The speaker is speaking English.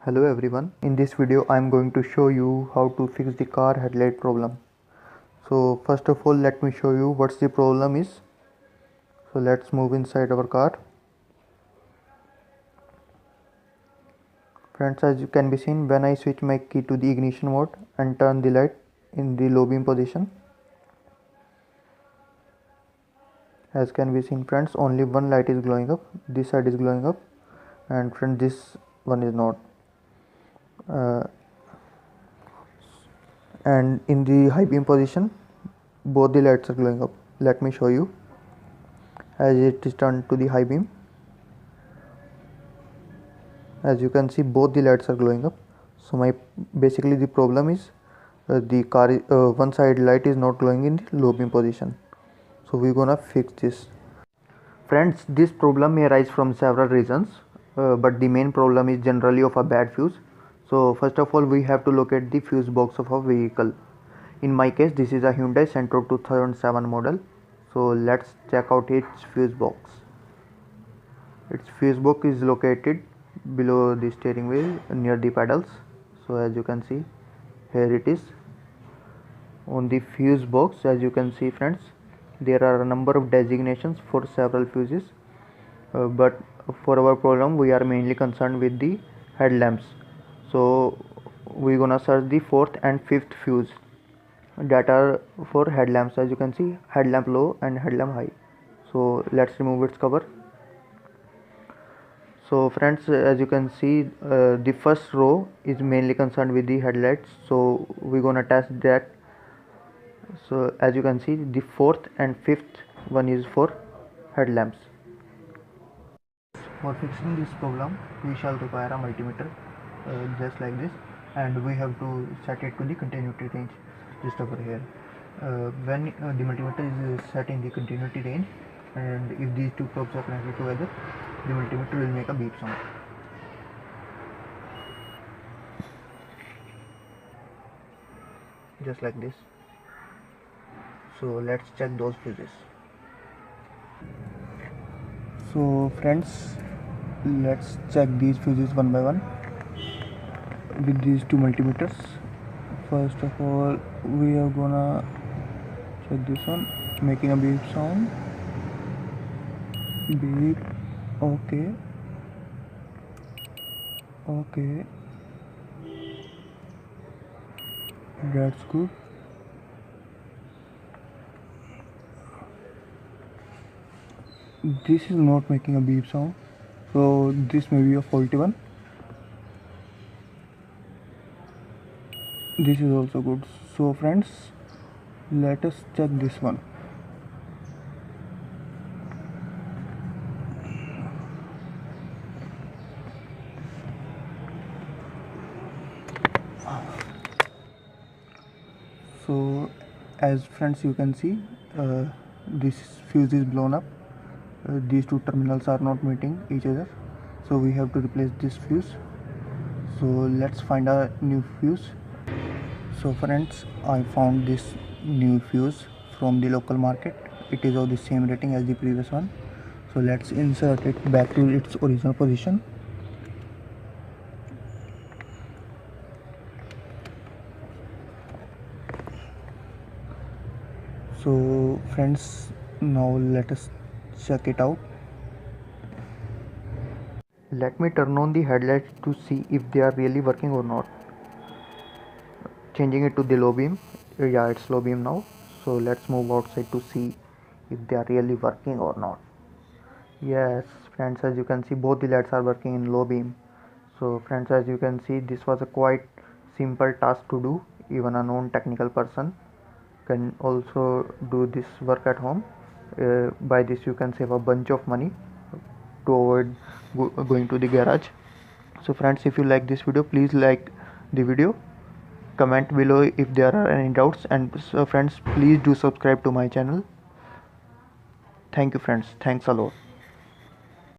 Hello everyone, in this video I am going to show you how to fix the car headlight problem. So first of all let me show you what the problem is. So let's move inside our car. Friends, as you can be seen, when I switch my key to the ignition mode and turn the light in the low beam position, as can be seen friends, only one light is glowing up. This side is glowing up and friends, this one is not. And in the high beam position both the lights are glowing up. Let me show you. As it is turned to the high beam, as you can see both the lights are glowing up. So basically the problem is the car one side light is not glowing in the low beam position. So we're gonna fix this. Friends, this problem may arise from several reasons, but the main problem is generally of a bad fuse. So first of all, we have to locate the fuse box of a vehicle. In my case, this is a Hyundai Santro 2007 model. So let's check out its fuse box. Its fuse box is located below the steering wheel near the pedals. So as you can see, here it is. On the fuse box, as you can see friends, there are a number of designations for several fuses, but for our problem we are mainly concerned with the headlamps. So we're gonna search the fourth and fifth fuse that are for headlamps. As you can see, headlamp low and headlamp high. So let's remove its cover. So friends, as you can see, the first row is mainly concerned with the headlights, so we're gonna test that. So as you can see, the fourth and fifth one is for headlamps. For fixing this problem, we shall require a multimeter just like this, and we have to set it to the continuity range just over here. When the multimeter is set in the continuity range, and if these two probes are connected together, the multimeter will make a beep sound. Just like this. So let's check those fuses. So friends, let's check these fuses one by one with these two multimeters. First of all, we are gonna check this one, making a beep sound. Beep. Okay. That's good. This is not making a beep sound, so this may be a faulty one. This is also good. So friends, let us check this one. So as friends you can see, this fuse is blown up. These two terminals are not meeting each other, so we have to replace this fuse. So let's find a new fuse. So friends, I found this new fuse from the local market. It is of the same rating as the previous one. So let's insert it back to its original position. So friends, now let us check it out. Let me turn on the headlights to see if they are really working or not. Changing it to the low beam. Yeah, it's low beam now. So let's move outside to see if they are really working or not. Yes friends, as you can see both the lights are working in low beam. So friends, as you can see, this was a quite simple task to do. Even a non-technical person can also do this work at home. By this you can save a bunch of money to avoid going to the garage. So friends, if you like this video, please like the video, comment below if there are any doubts, and so friends, please do subscribe to my channel. Thank you friends, thanks a lot.